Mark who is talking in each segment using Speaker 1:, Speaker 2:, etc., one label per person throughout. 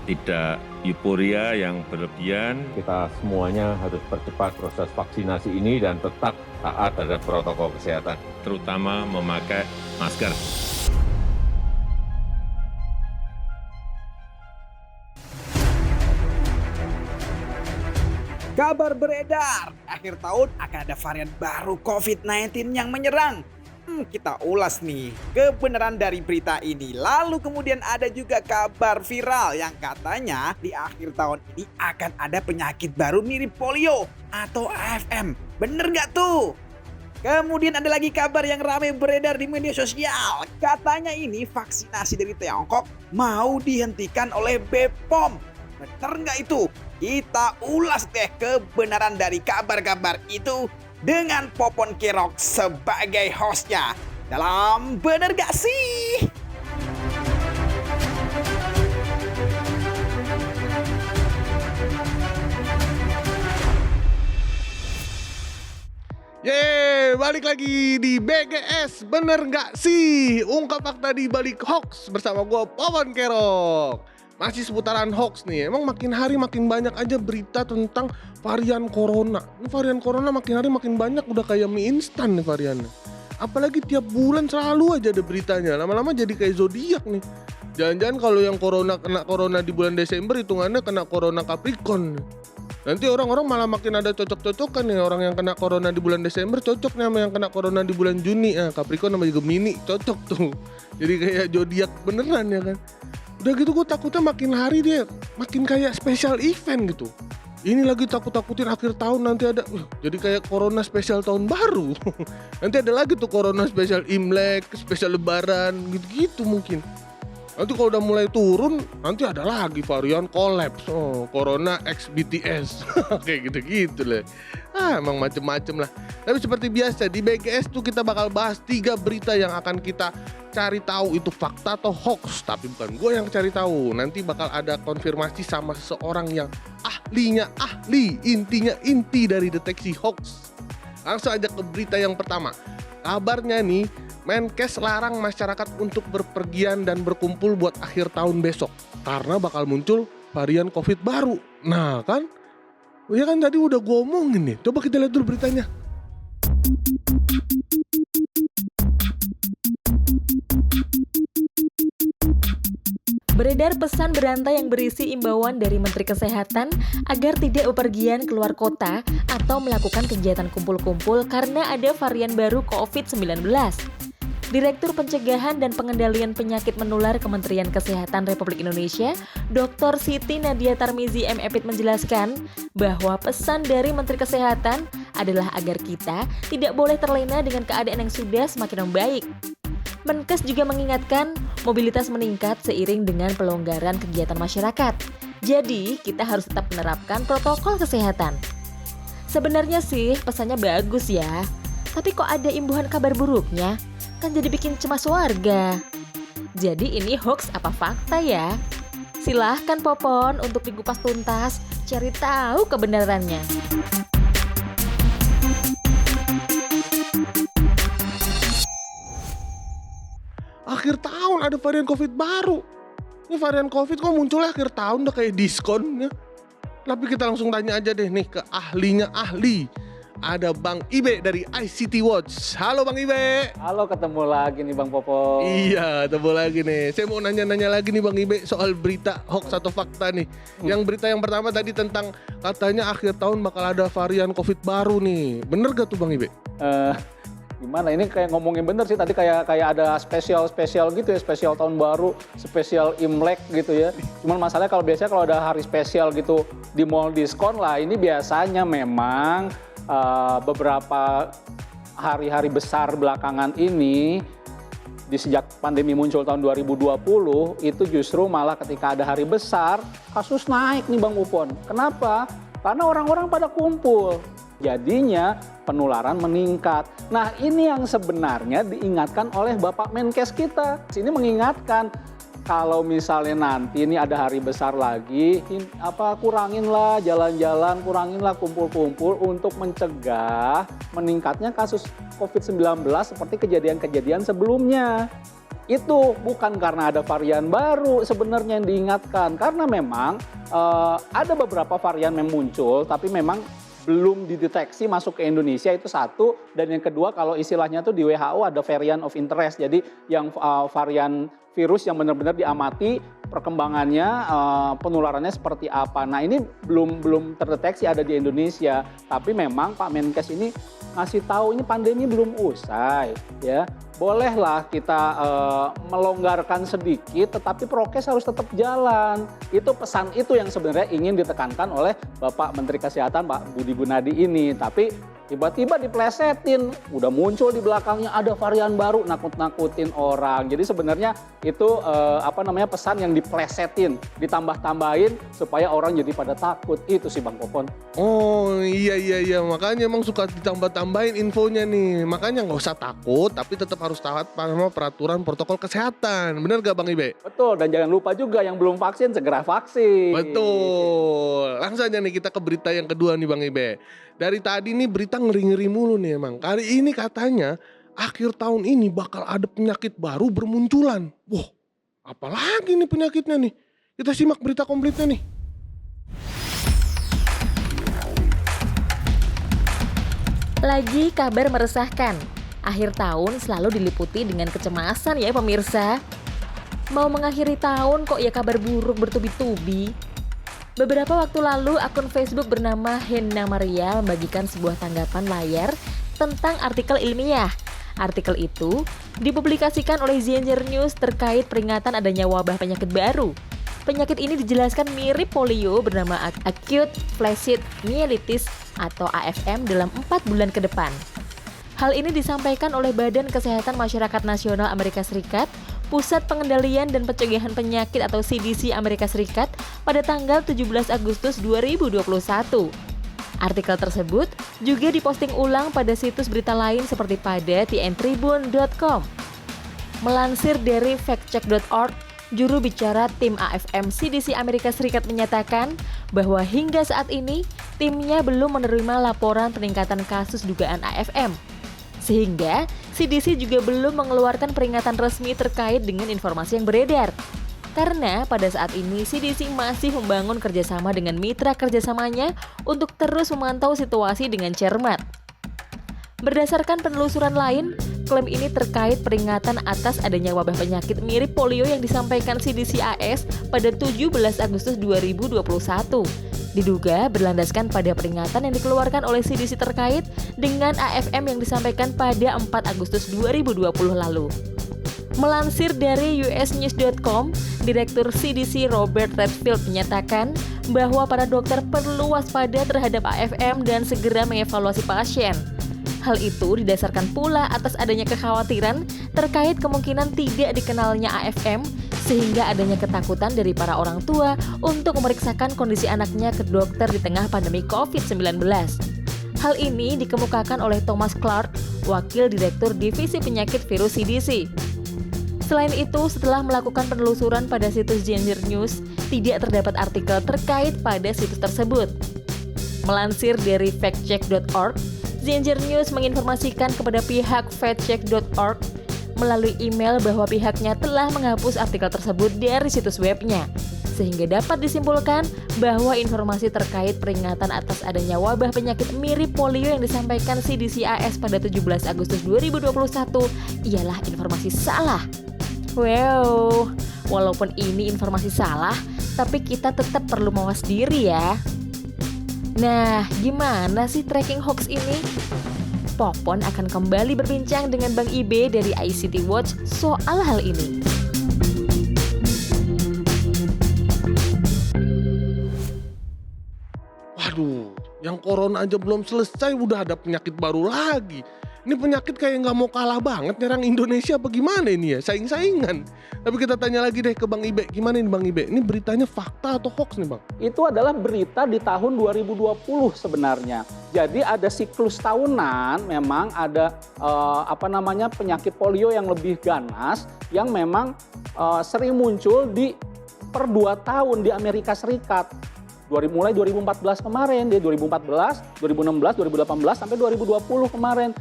Speaker 1: tidak euforia yang berlebihan.
Speaker 2: Kita semuanya harus percepat proses vaksinasi ini dan tetap taat terhadap protokol kesehatan.
Speaker 1: Terutama memakai masker.
Speaker 3: Kabar beredar, akhir tahun akan ada varian baru COVID-19 yang menyerang. Kita ulas nih kebenaran dari berita ini. Lalu kemudian ada juga kabar viral yang katanya di akhir tahun ini akan ada penyakit baru mirip polio atau AFM. Bener nggak tuh? Kemudian ada lagi kabar yang ramai beredar di media sosial. Katanya ini vaksinasi dari Tiongkok mau dihentikan oleh BPOM. Bener nggak itu? Kita ulas deh kebenaran dari kabar-kabar itu dengan Popon Kirok sebagai hostnya dalam Bener Gak Sih?
Speaker 4: Yeay, balik lagi di BGS Bener Nggak Sih? Ungkap fakta di balik hoax bersama gue Popon Kerok. Masih seputaran hoax nih, emang makin hari makin banyak aja berita tentang varian corona. Ini varian corona makin hari makin banyak, udah kayak mie instan nih variannya. Apalagi tiap bulan selalu aja ada beritanya, lama-lama jadi kayak zodiak nih. Jangan-jangan kalau yang kena corona di bulan Desember hitungannya kena corona Capricorn. Nanti orang-orang malah makin ada cocok-cocokan nih, orang yang kena corona di bulan Desember cocok nih sama yang kena corona di bulan Juni. Capricorn sama Gemini cocok tuh. Jadi kayak zodiak beneran ya kan. Udah gitu gue takutnya makin hari dia makin kayak special event gitu. Ini lagi takut-takutin akhir tahun nanti ada jadi kayak corona spesial tahun baru. Nanti ada lagi tuh corona spesial Imlek, spesial lebaran gitu-gitu mungkin. Nanti kalau udah mulai turun nanti ada lagi varian collapse. Corona X BTS. Kayak gitu-gitu lah. Emang macem-macem lah. Tapi seperti biasa di BGS tuh kita bakal bahas 3 berita yang akan kita cari tahu itu fakta atau hoax. Tapi bukan gue yang cari tahu. Nanti bakal ada konfirmasi sama seseorang yang ahlinya ahli, intinya inti dari deteksi hoax. Langsung aja ke berita yang pertama. Kabarnya nih, Menkes larang masyarakat untuk berpergian dan berkumpul buat akhir tahun besok karena bakal muncul varian COVID baru. Nah kan, ya kan tadi udah gue omongin nih. Coba kita lihat dulu beritanya.
Speaker 5: Beredar pesan berantai yang berisi imbauan dari Menteri Kesehatan agar tidak bepergian keluar kota atau melakukan kegiatan kumpul-kumpul karena ada varian baru COVID-19. Direktur Pencegahan dan Pengendalian Penyakit Menular Kementerian Kesehatan Republik Indonesia, Dr. Siti Nadia Tarmizi M.Epid menjelaskan bahwa pesan dari Menteri Kesehatan adalah agar kita tidak boleh terlena dengan keadaan yang sudah semakin membaik. Menkes juga mengingatkan mobilitas meningkat seiring dengan pelonggaran kegiatan masyarakat. Jadi, kita harus tetap menerapkan protokol kesehatan. Sebenarnya sih pesannya bagus ya, tapi kok ada imbuhan kabar buruknya? Kan jadi bikin cemas warga. Jadi ini hoax apa fakta ya? Silahkan Popon untuk dikupas tuntas, cari tahu kebenarannya.
Speaker 4: Akhir tahun ada varian COVID baru. Ini varian COVID kok munculnya akhir tahun udah kayak diskon ya. Tapi kita langsung tanya aja deh nih ke ahlinya ahli. Ada Bang Ibe dari ICT Watch. Halo Bang Ibe.
Speaker 6: Halo, ketemu lagi nih Bang Popo.
Speaker 4: Iya, ketemu lagi nih. Saya mau nanya-nanya lagi nih Bang Ibe soal berita hoax atau fakta nih. Yang berita yang pertama tadi tentang katanya akhir tahun bakal ada varian COVID baru nih. Bener gak tuh Bang Ibe?
Speaker 6: Gimana ini kayak ngomongin bener sih, tadi kayak ada spesial gitu ya, spesial tahun baru, spesial Imlek gitu ya. Cuman masalahnya biasanya kalau ada hari spesial gitu di mall diskon lah, ini biasanya memang beberapa hari-hari besar belakangan ini di sejak pandemi muncul tahun 2020 itu justru malah ketika ada hari besar kasus naik nih Bang Upon. Kenapa? Karena orang-orang pada kumpul. Jadinya penularan meningkat. Nah ini yang sebenarnya diingatkan oleh Bapak Menkes kita. Ini mengingatkan kalau misalnya nanti ini ada hari besar lagi, kuranginlah jalan-jalan, kuranginlah kumpul-kumpul untuk mencegah meningkatnya kasus COVID-19 seperti kejadian-kejadian sebelumnya. itu bukan karena ada varian baru sebenarnya yang diingatkan. Karena memang ada beberapa varian yang muncul tapi memang belum dideteksi masuk ke Indonesia, itu satu. Dan yang kedua, kalau istilahnya tuh di WHO ada variant of interest. Jadi yang varian virus yang benar-benar diamati perkembangannya, penularannya seperti apa. Nah ini belum terdeteksi ada di Indonesia. Tapi memang Pak Menkes ini ngasih tahu ini pandemi belum usai, ya. Bolehlah kita melonggarkan sedikit, tetapi prokes harus tetap jalan. Itu pesan itu yang sebenarnya ingin ditekankan oleh Bapak Menteri Kesehatan Pak Budi Gunadi ini. Tapi tiba-tiba diplesetin, udah muncul di belakangnya ada varian baru, nakut-nakutin orang. Jadi sebenarnya itu pesan yang diplesetin, ditambah-tambahin supaya orang jadi pada takut. Itu sih Bang Popon.
Speaker 4: Oh iya, makanya emang suka ditambah-tambahin infonya nih. Makanya nggak usah takut, tapi tetap harus taat sama peraturan protokol kesehatan. Bener gak Bang Ibe?
Speaker 6: Betul, dan jangan lupa juga yang belum vaksin segera vaksin.
Speaker 4: Betul. Langsung aja nih kita ke berita yang kedua nih Bang Ibe. Dari tadi nih berita ngeri-ngeri mulu nih emang. Kali ini katanya akhir tahun ini bakal ada penyakit baru bermunculan. Wah, apalagi nih penyakitnya nih? Kita simak berita komplitnya nih.
Speaker 5: Lagi kabar meresahkan. Akhir tahun selalu diliputi dengan kecemasan ya pemirsa. Mau mengakhiri tahun kok ya kabar buruk bertubi-tubi. Beberapa waktu lalu akun Facebook bernama Henna Maria membagikan sebuah tanggapan layar tentang artikel ilmiah. Artikel itu dipublikasikan oleh Zinger News terkait peringatan adanya wabah penyakit baru. Penyakit ini dijelaskan mirip polio bernama Acute Flaccid Myelitis atau AFM dalam 4 bulan ke depan. Hal ini disampaikan oleh Badan Kesehatan Masyarakat Nasional Amerika Serikat, Pusat Pengendalian dan Pencegahan Penyakit atau CDC Amerika Serikat pada tanggal 17 Agustus 2021. Artikel tersebut juga diposting ulang pada situs berita lain seperti pada tntribune.com. Melansir dari factcheck.org, juru bicara tim AFM CDC Amerika Serikat menyatakan bahwa hingga saat ini timnya belum menerima laporan peningkatan kasus dugaan AFM. Sehingga CDC juga belum mengeluarkan peringatan resmi terkait dengan informasi yang beredar. Karena pada saat ini CDC masih membangun kerjasama dengan mitra kerjasamanya untuk terus memantau situasi dengan cermat. Berdasarkan penelusuran lain, klaim ini terkait peringatan atas adanya wabah penyakit mirip polio yang disampaikan CDC AS pada 17 Agustus 2021. Diduga berlandaskan pada peringatan yang dikeluarkan oleh CDC terkait dengan AFM yang disampaikan pada 4 Agustus 2020 lalu. Melansir dari usnews.com, Direktur CDC Robert Redfield menyatakan bahwa para dokter perlu waspada terhadap AFM dan segera mengevaluasi pasien. Hal itu didasarkan pula atas adanya kekhawatiran terkait kemungkinan tidak dikenalnya AFM, sehingga adanya ketakutan dari para orang tua untuk memeriksakan kondisi anaknya ke dokter di tengah pandemi COVID-19. Hal ini dikemukakan oleh Thomas Clark, Wakil Direktur Divisi Penyakit Virus CDC. Selain itu, setelah melakukan penelusuran pada situs Zinger News, tidak terdapat artikel terkait pada situs tersebut. Melansir dari factcheck.org, Zinger News menginformasikan kepada pihak factcheck.org melalui email bahwa pihaknya telah menghapus artikel tersebut dari situs webnya, sehingga dapat disimpulkan bahwa informasi terkait peringatan atas adanya wabah penyakit mirip polio yang disampaikan CDC AS pada 17 Agustus 2021 ialah informasi salah. Wow, walaupun ini informasi salah, tapi kita tetap perlu mawas diri ya. Nah, gimana sih tracking hoax ini? Popon akan kembali berbincang dengan Bang Ibe dari ICT Watch soal hal ini.
Speaker 4: Waduh, yang corona aja belum selesai udah ada penyakit baru lagi. Ini penyakit kayak nggak mau kalah banget nyerang Indonesia apa gimana ini ya, saing-saingan. Tapi kita tanya lagi deh ke Bang Ibe, gimana nih Bang Ibe? Ini beritanya fakta atau hoax nih Bang?
Speaker 6: Itu adalah berita di tahun 2020 sebenarnya. Jadi ada siklus tahunan, memang ada penyakit polio yang lebih ganas yang memang sering muncul di per 2 tahun di Amerika Serikat. Mulai 2014 kemarin, 2014, 2016, 2018 sampai 2020 kemarin.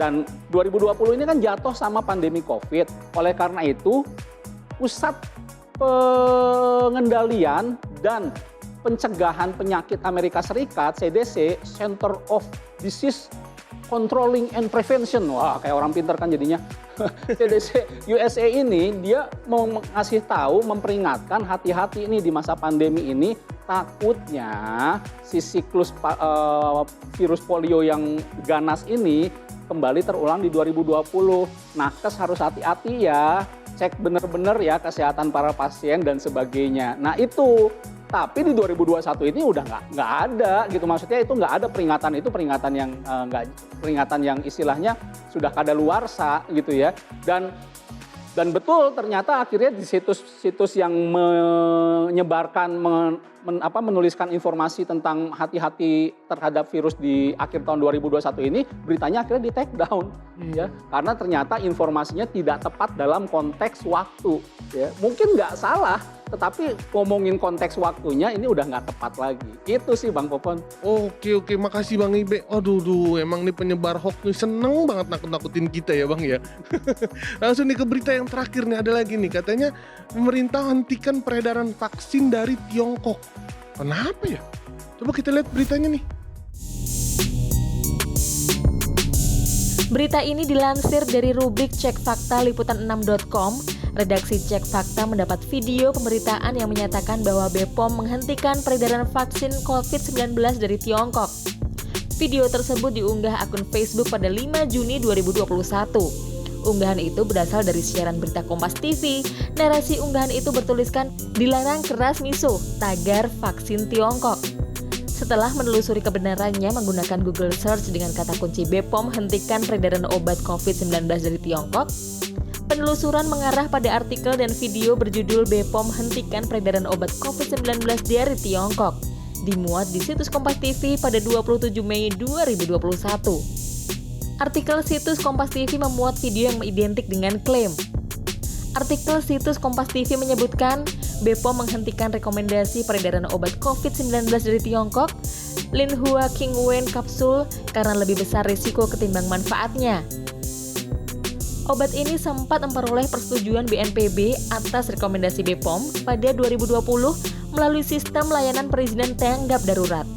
Speaker 6: Dan 2020 ini kan jatuh sama pandemi COVID. Oleh karena itu, Pusat Pengendalian dan Pencegahan Penyakit Amerika Serikat, CDC, Center of Disease Controlling and Prevention. Wah, kayak orang pintar kan jadinya. CDC USA ini dia mau ngasih tahu, memperingatkan hati-hati ini di masa pandemi ini, takutnya si siklus virus polio yang ganas ini kembali terulang di 2020. Nakes harus hati-hati ya, cek bener-bener ya kesehatan para pasien dan sebagainya. Nah itu. Tapi di 2021 ini udah nggak ada gitu, maksudnya itu nggak ada peringatan, itu peringatan yang peringatan yang istilahnya sudah kadaluarsa gitu ya. Dan betul ternyata akhirnya di situs-situs yang menyebarkan menuliskan informasi tentang hati-hati terhadap virus di akhir tahun 2021 ini, beritanya akhirnya di take down ya, karena ternyata informasinya tidak tepat dalam konteks waktu ya. Mungkin nggak salah, tetapi ngomongin konteks waktunya ini udah nggak tepat lagi. Itu sih Bang Popon.
Speaker 4: Oke, makasih Bang Ibe. Aduh, emang nih penyebar hoax nih seneng banget nakut-nakutin kita ya Bang ya. Langsung nih ke berita yang terakhir nih, ada lagi nih, katanya pemerintah hentikan peredaran vaksin dari Tiongkok. Kenapa ya? Coba kita lihat beritanya nih.
Speaker 5: Berita ini dilansir dari rubrik Cek Fakta Liputan6.com. Redaksi Cek Fakta mendapat video pemberitaan yang menyatakan bahwa BPOM menghentikan peredaran vaksin COVID-19 dari Tiongkok. Video tersebut diunggah akun Facebook pada 5 Juni 2021. Unggahan itu berasal dari siaran berita Kompas TV. Narasi unggahan itu bertuliskan, "Dilarang keras misuh, tagar vaksin Tiongkok." Setelah menelusuri kebenarannya menggunakan Google Search dengan kata kunci BPOM hentikan peredaran obat COVID-19 dari Tiongkok, penelusuran mengarah pada artikel dan video berjudul BPOM hentikan peredaran obat COVID-19 dari Tiongkok, dimuat di situs Kompas TV pada 27 Mei 2021. Artikel situs Kompas TV memuat video yang identik dengan klaim. Artikel situs Kompas TV menyebutkan BPOM menghentikan rekomendasi peredaran obat COVID-19 dari Tiongkok, Linhua Qingwen kapsul, karena lebih besar risiko ketimbang manfaatnya. Obat ini sempat memperoleh persetujuan BNPB atas rekomendasi BPOM pada 2020 melalui sistem layanan perizinan tanggap darurat.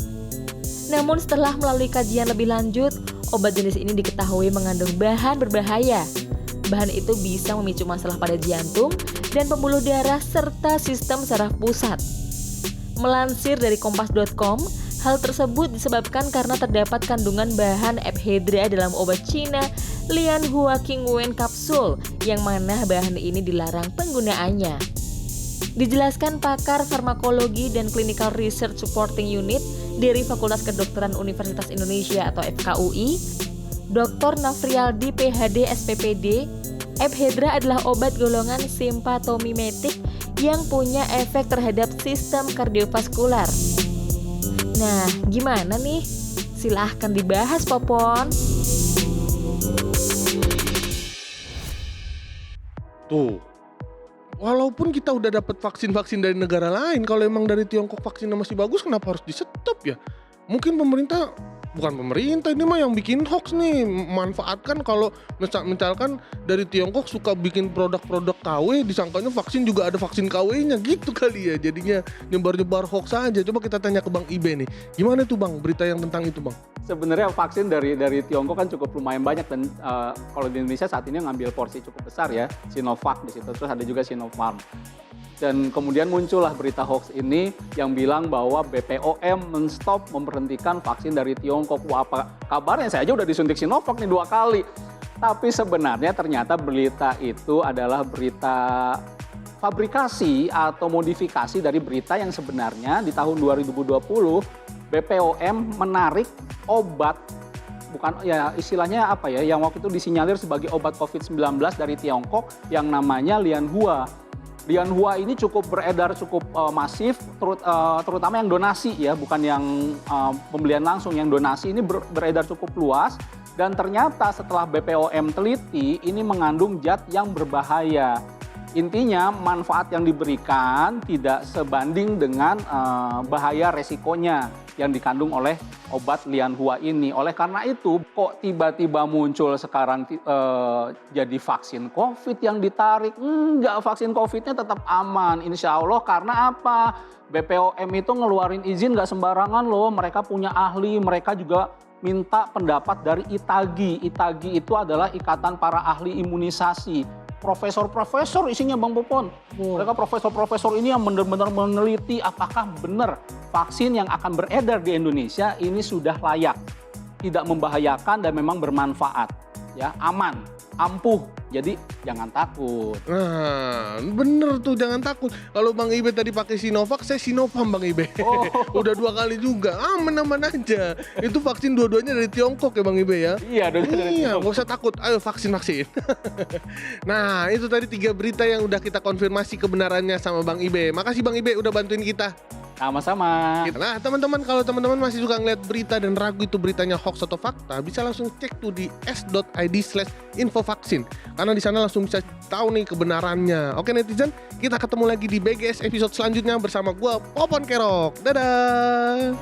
Speaker 5: Namun setelah melalui kajian lebih lanjut, obat jenis ini diketahui mengandung bahan berbahaya. Bahan itu bisa memicu masalah pada jantung dan pembuluh darah serta sistem saraf pusat. Melansir dari kompas.com, hal tersebut disebabkan karena terdapat kandungan bahan ephedra dalam obat Cina Lianhua Qingwen kapsul, yang mana bahan ini dilarang penggunaannya. Dijelaskan pakar farmakologi dan Clinical Research Supporting Unit dari Fakultas Kedokteran Universitas Indonesia atau FKUI, Dr. Nafrialdi PhD SPPD, ephedra adalah obat golongan simpatomimetik yang punya efek terhadap sistem kardiovaskular. Nah, gimana nih? Silahkan dibahas, Popon.
Speaker 4: Tuh, walaupun kita udah dapat vaksin-vaksin dari negara lain, kalau emang dari Tiongkok vaksinnya masih bagus, kenapa harus di-stop ya? Mungkin bukan pemerintah, ini mah yang bikin hoax nih, manfaatkan kalau misalkan dari Tiongkok suka bikin produk-produk KW, disangkanya vaksin juga ada vaksin KW-nya gitu kali ya, jadinya nyebar-nyebar hoax aja. Coba kita tanya ke Bang Ibe nih, gimana tuh Bang berita yang tentang itu Bang?
Speaker 6: Sebenarnya vaksin dari Tiongkok kan cukup lumayan banyak, dan kalau di Indonesia saat ini ngambil porsi cukup besar ya, Sinovac di situ, terus ada juga Sinopharm. Dan kemudian muncullah berita hoax ini yang bilang bahwa BPOM memberhentikan vaksin dari Tiongkok. Wah, apa kabarnya? Saya aja udah disuntik Sinovac nih 2 kali. Tapi sebenarnya ternyata berita itu adalah berita fabrikasi atau modifikasi dari berita yang sebenarnya di tahun 2020 BPOM menarik obat, bukan ya istilahnya apa ya, yang waktu itu disinyalir sebagai obat COVID-19 dari Tiongkok yang namanya Lianhua. Lianhua ini cukup beredar cukup masif, terutama yang donasi ya, bukan yang pembelian langsung. Yang donasi ini beredar cukup luas, dan ternyata setelah BPOM teliti ini mengandung zat yang berbahaya. Intinya manfaat yang diberikan tidak sebanding dengan bahaya resikonya yang dikandung oleh obat Lianhua ini. Oleh karena itu kok tiba-tiba muncul sekarang jadi vaksin COVID yang ditarik. Enggak, vaksin COVID-nya tetap aman insya Allah. Karena apa? BPOM itu ngeluarin izin nggak sembarangan loh. Mereka punya ahli, mereka juga minta pendapat dari ITAGI. ITAGI itu adalah Ikatan Para Ahli Imunisasi. Profesor-profesor isinya Bang Popon. Mereka profesor-profesor ini yang benar-benar meneliti apakah benar vaksin yang akan beredar di Indonesia ini sudah layak, tidak membahayakan dan memang bermanfaat, ya, aman, ampuh. Jadi jangan takut.
Speaker 4: Nah, bener tuh, jangan takut. Kalau Bang Ibe tadi pakai Sinovac, saya Sinopharm Bang Ibe.
Speaker 6: Oh.
Speaker 4: Udah 2 kali juga, aman-aman aja. Itu vaksin dua-duanya dari Tiongkok ya Bang Ibe ya?
Speaker 6: Iya,
Speaker 4: Iya, nggak usah takut. Ayo vaksin. Nah, itu tadi 3 berita yang udah kita konfirmasi kebenarannya sama Bang Ibe. Makasih Bang Ibe udah bantuin kita.
Speaker 6: Sama-sama.
Speaker 4: Nah teman-teman, kalau teman-teman masih suka ngeliat berita dan ragu itu beritanya hoax atau fakta, bisa langsung cek tuh di s.id/infovaksin. Karena di sana langsung bisa tahu nih kebenarannya. Oke netizen, kita ketemu lagi di BGS episode selanjutnya bersama gua Popon Kerok. Dadah.